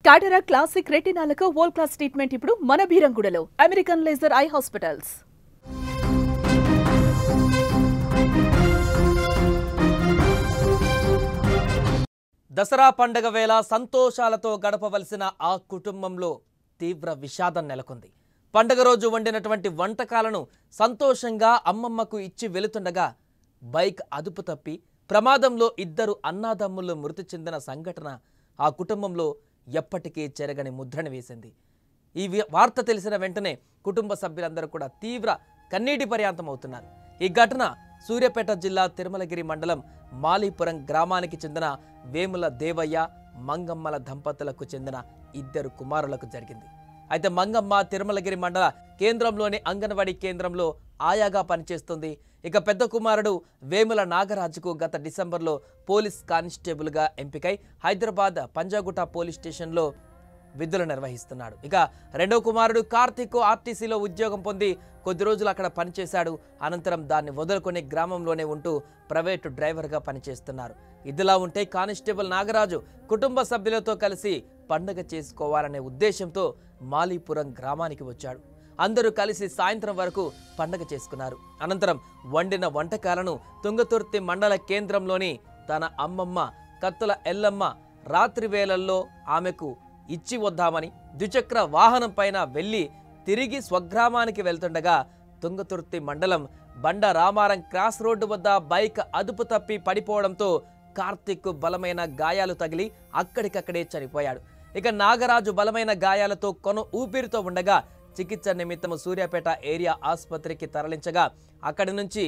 Cataract classic రెటినాలకు world class treatment ఇప్పుడు మన బీరంగూడలో American laser eye hospitals. Dasara పండగ వేళ సంతోషాలతో గడపవలసిన ఆ కుటుంబంలో తీవ్ర విషాదం నెలకొంది. పండగ రోజు వండినటువంటి వంటకాలను సంతోషంగా అమ్మమ్మకు ఇచ్చి వెళుతుండగా బైక్ అదుపు తప్పి ప్రమాదంలో ఇద్దరు అన్నాదమ్ములు మృతి చెందిన సంఘటన ఆ కుటుంబంలో ఎప్పటికీ చెరగని ముద్రను వేసింది. ఈ వార్త తెలిసిన వెంటనే కుటుంబ సభ్యులందరూ కూడా తీవ్ర కన్నీటి పర్యాంతం అవుతున్నారు. ఈ ఘటన సూర్యాపేట జిల్లా తిరుమలగిరి మండలం మాలీపురం గ్రామానికి చెందిన వేముల దేవయ్య మంగమ్మల దంపతులకు చెందిన ఇద్దరు కుమారులకు జరిగింది. అయితే మంగమ్మ తిరుమలగిరి మండల కేంద్రంలోని అంగన్వాడీ కేంద్రంలో ఆయాగా పనిచేస్తుంది. ఇక పెద్ద కుమారుడు వేముల నాగరాజుకు గత డిసెంబర్లో పోలీస్ కానిస్టేబుల్గా ఎంపికై హైదరాబాద్ పంజాగుట్ట పోలీస్ స్టేషన్లో విధులు నిర్వహిస్తున్నాడు. ఇక రెండో కుమారుడు కార్తీక్ ఆర్టీసీలో ఉద్యోగం పొంది కొద్ది రోజులు అక్కడ పనిచేశాడు. అనంతరం దాన్ని వదులుకొని గ్రామంలోనే ఉంటూ ప్రైవేటు డ్రైవర్గా పనిచేస్తున్నారు. ఇదిలా ఉంటే కానిస్టేబుల్ నాగరాజు కుటుంబ సభ్యులతో కలిసి పండుగ చేసుకోవాలనే ఉద్దేశంతో మాలీపురం గ్రామానికి వచ్చాడు. అందరూ కలిసి సాయంత్రం వరకు పండుగ చేసుకున్నారు. అనంతరం వండిన వంటకాలను తుంగతుర్తి మండల కేంద్రంలోని తన అమ్మమ్మ కత్తుల ఎల్లమ్మ రాత్రి వేళల్లో ఆమెకు ఇచ్చి వద్దామని ద్విచక్ర వాహనం పైన వెళ్లి తిరిగి స్వగ్రామానికి వెళ్తుండగా తుంగతుర్తి మండలం బండ రామారం క్రాస్ రోడ్డు వద్ద బైక్ అదుపు తప్పి పడిపోవడంతో కార్తీక్ బలమైన గాయాలు తగిలి అక్కడికక్కడే చనిపోయాడు. ఇక నాగరాజు బలమైన గాయాలతో కొన ఊపిరితో ఉండగా చికిత్స నిమిత్తం సూర్యాపేట ఏరియా ఆసుపత్రికి తరలించగా అక్కడి నుంచి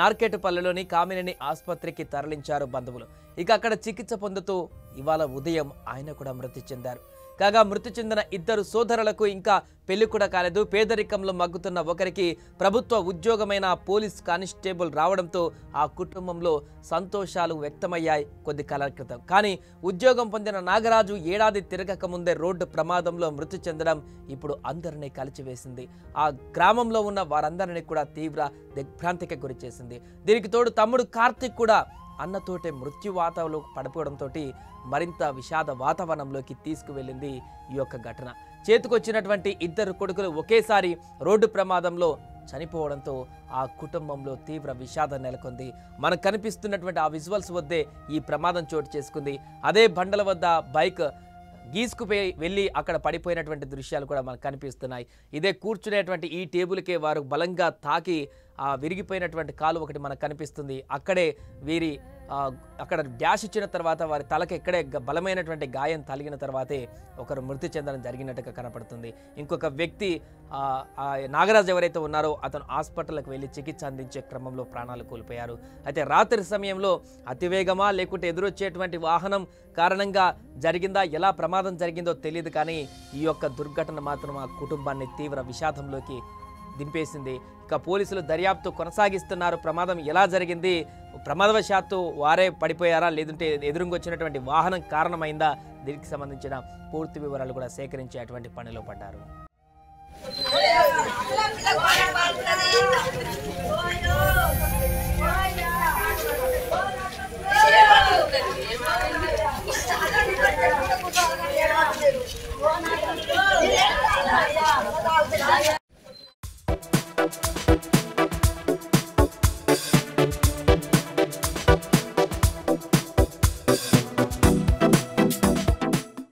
నార్కెట్పల్లిలోని కామినేని ఆసుపత్రికి తరలించారు బంధువులు. ఇక అక్కడ చికిత్స పొందుతూ ఇవాళ ఉదయం ఆయన కూడా మృతి చెందారు. కాగా మృతి చెందిన ఇద్దరు సోదరులకు ఇంకా పెళ్లి కూడా కాలేదు. పేదరికంలో మగ్గుతున్న ఒకరికి ప్రభుత్వ ఉద్యోగమైన పోలీస్ కానిస్టేబుల్ రావడంతో ఆ కుటుంబంలో సంతోషాలు వ్యక్తమయ్యాయి కొద్ది కాల క్రితం. కానీ ఉద్యోగం పొందిన నాగరాజు ఏడాది తిరగక ముందే రోడ్డు ప్రమాదంలో మృతి చెందడం ఇప్పుడు అందరినీ కలిచివేసింది. ఆ గ్రామంలో ఉన్న వారందరినీ కూడా తీవ్ర దిగ్భ్రాంతికి గురి చేసింది. దీనికి తోడు తమ్ముడు కార్తీక్ కూడా అన్నతోటే మృత్యువాతంలో పడిపోవడంతో మరింత విషాద వాతావరణంలోకి తీసుకువెళ్ళింది ఈ యొక్క ఘటన. చేతికొచ్చినటువంటి ఇద్దరు కొడుకులు ఒకేసారి రోడ్డు ప్రమాదంలో చనిపోవడంతో ఆ కుటుంబంలో తీవ్ర విషాదం నెలకొంది. మనకు కనిపిస్తున్నటువంటి ఆ విజువల్స్ వద్దే ఈ ప్రమాదం చోటు చేసుకుంది. అదే బండల వద్ద బైక్ గీసుకుపోయి వెళ్ళి అక్కడ పడిపోయినటువంటి దృశ్యాలు కూడా మనకు కనిపిస్తున్నాయి. ఇదే కూర్చునేటువంటి ఈ టేబుల్కే వారు బలంగా తాకి ఆ విరిగిపోయినటువంటి కాలు ఒకటి మనకు కనిపిస్తుంది. అక్కడే వీరి అక్కడ డ్యాష్ ఇచ్చిన తర్వాత వారి తలకి ఎక్కడే బలమైనటువంటి గాయం తగిలిన తర్వాతే ఒకరు మృతి చెందడం జరిగినట్టుగా కనపడుతుంది. ఇంకొక వ్యక్తి నాగరాజు ఎవరైతే ఉన్నారో అతను హాస్పిటల్కి వెళ్ళి చికిత్స అందించే క్రమంలో ప్రాణాలు కోల్పోయారు. అయితే రాత్రి సమయంలో అతివేగమా లేకుంటే ఎదురొచ్చేటువంటి వాహనం కారణంగా జరిగిందా, ఎలా ప్రమాదం జరిగిందో తెలియదు. కానీ ఈ యొక్క దుర్ఘటన మాత్రం ఆ కుటుంబాన్ని తీవ్ర విషాదంలోకి దింపేసింది. ఇక పోలీసులు దర్యాప్తు కొనసాగిస్తున్నారు. ప్రమాదం ఎలా జరిగింది, ప్రమాదవశాత్తు వారే పడిపోయారా లేదంటే ఎదురుంగొచ్చినటువంటి వాహనం కారణమైందా, దీనికి సంబంధించిన పూర్తి వివరాలు కూడా సేకరించేటువంటి పనిలో పడ్డారు.